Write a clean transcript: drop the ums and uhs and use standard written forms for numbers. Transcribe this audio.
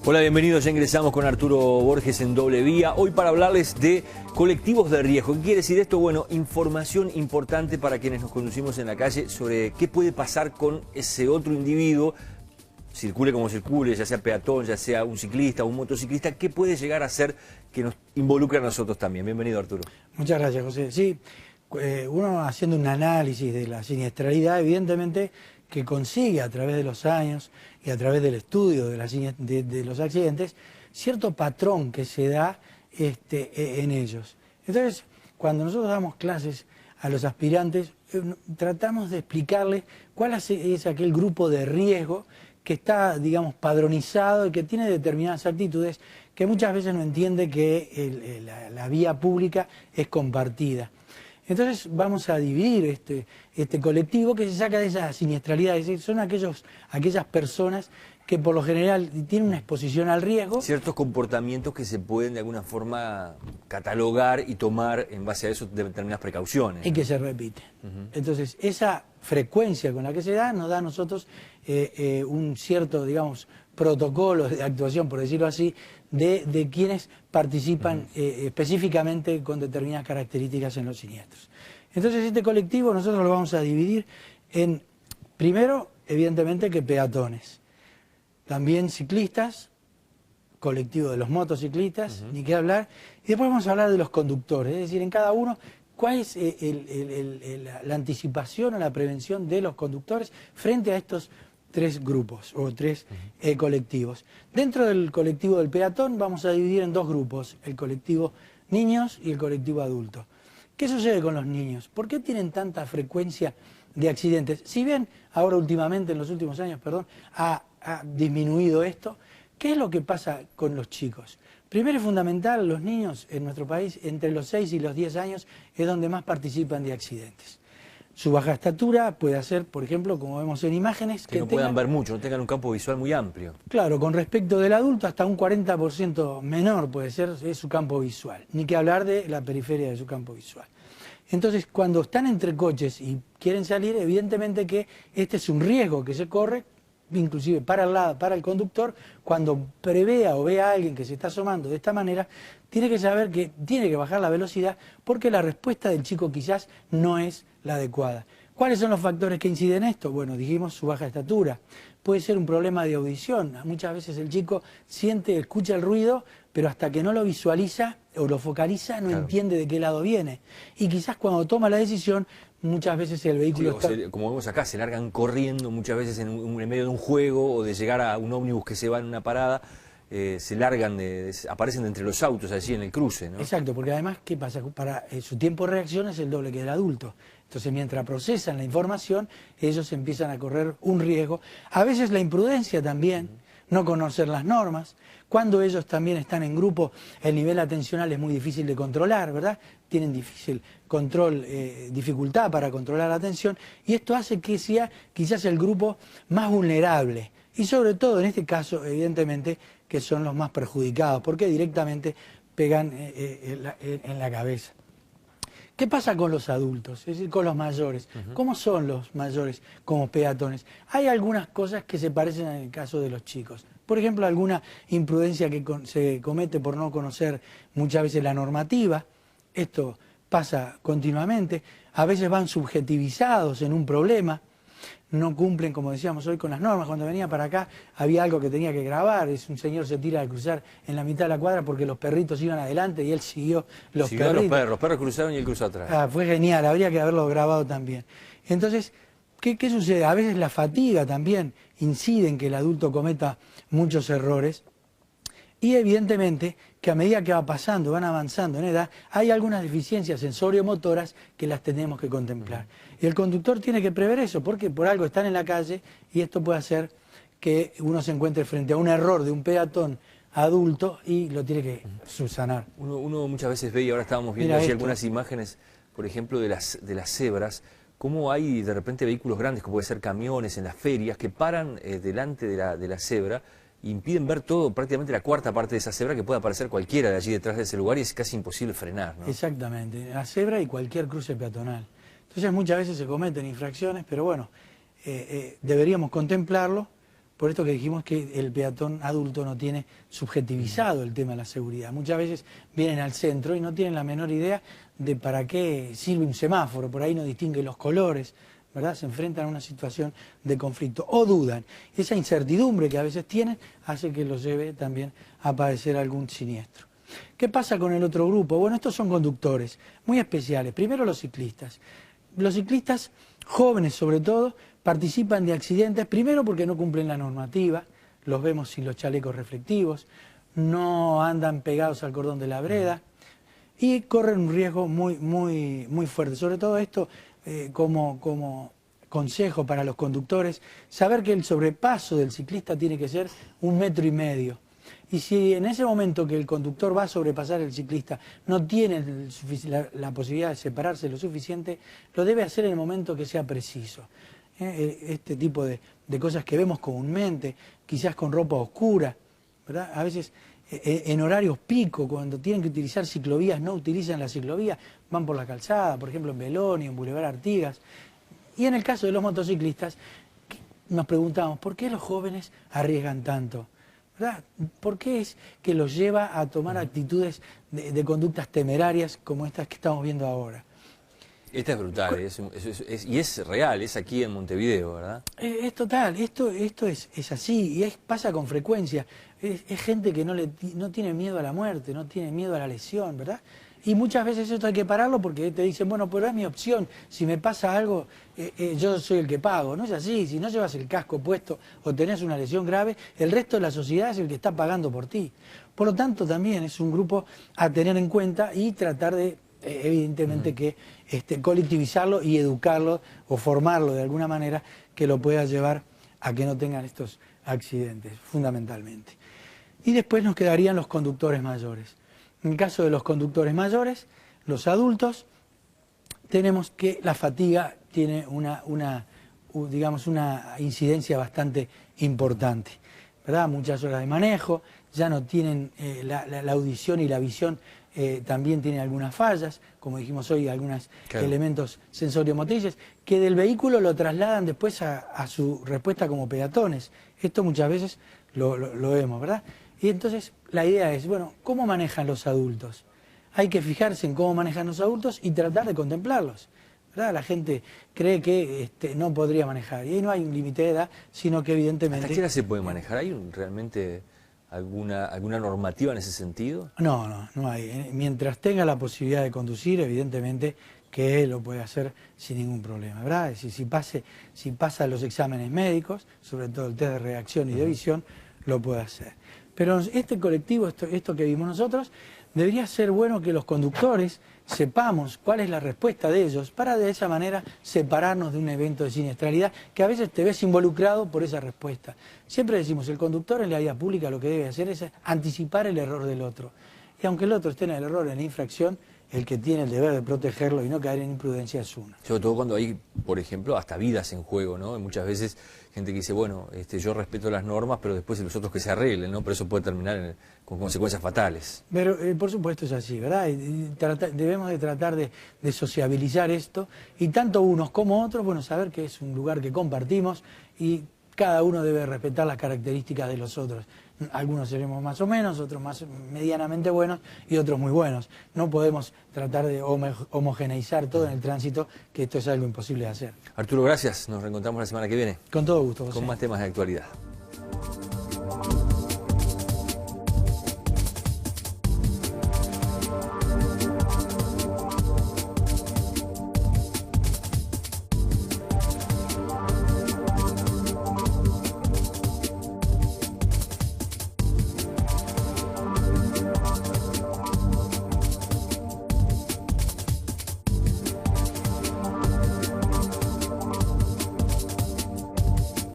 Hola, bienvenidos. Ya ingresamos con Arturo Borges en Doble Vía. Hoy para hablarles de colectivos de riesgo. ¿Qué quiere decir esto? Bueno, información importante para quienes nos conducimos en la calle sobre qué puede pasar con ese otro individuo, circule como circule, ya sea peatón, ya sea un ciclista o un motociclista, qué puede llegar a ser que nos involucre a nosotros también. Bienvenido, Arturo. Muchas gracias, José. Sí, uno haciendo un análisis de la siniestralidad, evidentemente que consigue a través de los años y a través del estudio de los accidentes, cierto patrón que se da en ellos. Entonces, cuando nosotros damos clases a los aspirantes, tratamos de explicarles cuál es aquel grupo de riesgo que está, digamos, padronizado y que tiene determinadas actitudes que muchas veces no entiende que la vía pública es compartida. Entonces vamos a dividir este colectivo que se saca de esa siniestralidad, es decir, son aquellas personas que por lo general tienen una exposición al riesgo. Ciertos comportamientos que se pueden de alguna forma catalogar y tomar en base a eso determinadas precauciones. Y que se repiten. Entonces esa frecuencia con la que se da nos da a nosotros un cierto, digamos, protocolo de actuación, por decirlo así, de quienes participan específicamente con determinadas características en los siniestros. Entonces este colectivo nosotros lo vamos a dividir en, primero, evidentemente que peatones, también ciclistas, colectivo de los motociclistas, ni qué hablar, y después vamos a hablar de los conductores, es decir, en cada uno, cuál es la anticipación o la prevención de los conductores frente a estos tres grupos o tres colectivos. Dentro del colectivo del peatón vamos a dividir en dos grupos, el colectivo niños y el colectivo adulto. ¿Qué sucede con los niños? ¿Por qué tienen tanta frecuencia de accidentes? Si bien ahora últimamente, en los últimos años, perdón, ha disminuido esto, ¿qué es lo que pasa con los chicos? Primero y fundamental, los niños en nuestro país, entre los 6 y los 10 años, es donde más participan de accidentes. Su baja estatura puede hacer, por ejemplo, como vemos en imágenes, que no puedan ver mucho, no tengan un campo visual muy amplio. Claro, con respecto del adulto, hasta un 40% menor puede ser su campo visual. Ni que hablar de la periferia de su campo visual. Entonces, cuando están entre coches y quieren salir, evidentemente que este es un riesgo que se corre, inclusive para el conductor, cuando prevea o vea a alguien que se está asomando de esta manera, tiene que saber que tiene que bajar la velocidad porque la respuesta del chico quizás no es la adecuada. ¿Cuáles son los factores que inciden en esto? Bueno, dijimos su baja estatura. Puede ser un problema de audición. Muchas veces el chico escucha el ruido, pero hasta que no lo visualiza o lo focaliza no entiende de qué lado viene. Y quizás cuando toma la decisión, muchas veces el vehículo como vemos acá, se largan corriendo muchas veces en medio de un juego o de llegar a un ómnibus que se va en una parada. Se largan, aparecen entre los autos allí en el cruce, ¿no? Exacto, porque además, ¿qué pasa? Su tiempo de reacción es el doble que el adulto. Entonces, mientras procesan la información, ellos empiezan a correr un riesgo. A veces la imprudencia también, no conocer las normas. Cuando ellos también están en grupo, el nivel atencional es muy difícil de controlar, ¿verdad? Tienen dificultad para controlar la atención, y esto hace que sea quizás el grupo más vulnerable. Y sobre todo, en este caso, evidentemente, que son los más perjudicados, porque directamente pegan en la cabeza. ¿Qué pasa con los adultos? Es decir, con los mayores. ¿Cómo son los mayores como peatones? Hay algunas cosas que se parecen en el caso de los chicos. Por ejemplo, alguna imprudencia que se comete por no conocer muchas veces la normativa. Esto pasa continuamente. A veces van subjetivizados en un problema. No cumplen, como decíamos hoy, con las normas. Cuando venía para acá había algo que tenía que grabar. Un señor se tira a cruzar en la mitad de la cuadra porque los perritos iban adelante y él siguió los perritos. Los perros cruzaron y él cruzó atrás. Fue genial, habría que haberlo grabado también. Entonces, ¿qué sucede? A veces la fatiga también incide en que el adulto cometa muchos errores. Y evidentemente que a medida que va pasando, van avanzando en edad, hay algunas deficiencias sensorio-motoras que las tenemos que contemplar. Y el conductor tiene que prever eso, porque por algo están en la calle y esto puede hacer que uno se encuentre frente a un error de un peatón adulto y lo tiene que subsanar. Uno muchas veces ve, y ahora estábamos viendo allí algunas imágenes, por ejemplo, de las cebras, cómo hay de repente vehículos grandes, como puede ser camiones en las ferias, que paran delante de la cebra, impiden ver todo, prácticamente la cuarta parte de esa cebra, que puede aparecer cualquiera de allí detrás de ese lugar y es casi imposible frenar, ¿no? Exactamente, la cebra y cualquier cruce peatonal. Entonces muchas veces se cometen infracciones, pero bueno, deberíamos contemplarlo por esto que dijimos que el peatón adulto no tiene subjetivizado el tema de la seguridad. Muchas veces vienen al centro y no tienen la menor idea de para qué sirve un semáforo, por ahí no distingue los colores, ¿verdad? Se enfrentan a una situación de conflicto o dudan. Esa incertidumbre que a veces tienen hace que los lleve también a padecer algún siniestro. ¿Qué pasa con el otro grupo? Bueno, estos son conductores muy especiales. Primero los ciclistas. Los ciclistas, jóvenes sobre todo, participan de accidentes, primero porque no cumplen la normativa, los vemos sin los chalecos reflectivos, no andan pegados al cordón de la vereda y corren un riesgo muy fuerte. Sobre todo esto, como consejo para los conductores, saber que el sobrepaso del ciclista tiene que ser 1,5 metros. Y si en ese momento que el conductor va a sobrepasar el ciclista no tiene la posibilidad de separarse lo suficiente, lo debe hacer en el momento que sea preciso. Este tipo de cosas que vemos comúnmente, quizás con ropa oscura, ¿verdad? A veces en horarios pico, cuando tienen que utilizar ciclovías, no utilizan la ciclovía, van por la calzada, por ejemplo en Beloni, en Boulevard Artigas. Y en el caso de los motociclistas, nos preguntamos, ¿por qué los jóvenes arriesgan tanto? ¿Verdad? ¿Por qué es que los lleva a tomar actitudes de conductas temerarias como estas que estamos viendo ahora? Esta es brutal, y es real, es aquí en Montevideo, ¿verdad? Es total, esto es así, y pasa con frecuencia. Es gente que no tiene miedo a la muerte, no tiene miedo a la lesión, ¿verdad? Y muchas veces esto hay que pararlo porque te dicen, bueno, pero es mi opción, si me pasa algo, yo soy el que pago. No es así, si no llevas el casco puesto o tenés una lesión grave, el resto de la sociedad es el que está pagando por ti. Por lo tanto, también es un grupo a tener en cuenta y tratar de, evidentemente, que colectivizarlo y educarlo o formarlo de alguna manera que lo pueda llevar a que no tengan estos accidentes, fundamentalmente. Y después nos quedarían los conductores mayores. En el caso de los conductores mayores, los adultos, tenemos que la fatiga tiene digamos, una incidencia bastante importante, ¿verdad? Muchas horas de manejo, ya no tienen la audición y la visión, también tienen algunas fallas, como dijimos hoy, algunos elementos sensoriomotrices, que del vehículo lo trasladan después a su respuesta como peatones. Esto muchas veces lo vemos, ¿verdad? Y entonces la idea es, bueno, ¿cómo manejan los adultos? Hay que fijarse en cómo manejan los adultos y tratar de contemplarlos, ¿verdad? La gente cree que no podría manejar, y ahí no hay un límite de edad, sino que evidentemente... ¿Hasta qué edad se puede manejar? ¿Hay realmente alguna normativa en ese sentido? No hay. Mientras tenga la posibilidad de conducir, evidentemente que lo puede hacer sin ningún problema, ¿verdad? Es decir, si pasa los exámenes médicos, sobre todo el test de reacción y de visión, lo puede hacer. Pero este colectivo, esto que vimos nosotros, debería ser bueno que los conductores sepamos cuál es la respuesta de ellos para de esa manera separarnos de un evento de siniestralidad que a veces te ves involucrado por esa respuesta. Siempre decimos, el conductor en la vía pública lo que debe hacer es anticipar el error del otro. Y aunque el otro esté en el error, en la infracción, el que tiene el deber de protegerlo y no caer en imprudencia es uno. Sobre todo cuando hay, por ejemplo, hasta vidas en juego, ¿no? Y muchas veces gente que dice, bueno, yo respeto las normas, pero después los otros que se arreglen, ¿no? Pero eso puede terminar con consecuencias fatales. Pero por supuesto es así, ¿verdad? Debemos de tratar de sociabilizar esto, y tanto unos como otros, bueno, saber que es un lugar que compartimos y cada uno debe respetar las características de los otros. Algunos seremos más o menos, otros más medianamente buenos y otros muy buenos. No podemos tratar de homogeneizar todo en el tránsito, que esto es algo imposible de hacer. Arturo, gracias. Nos reencontramos la semana que viene. Con todo gusto, José. Con más temas de actualidad.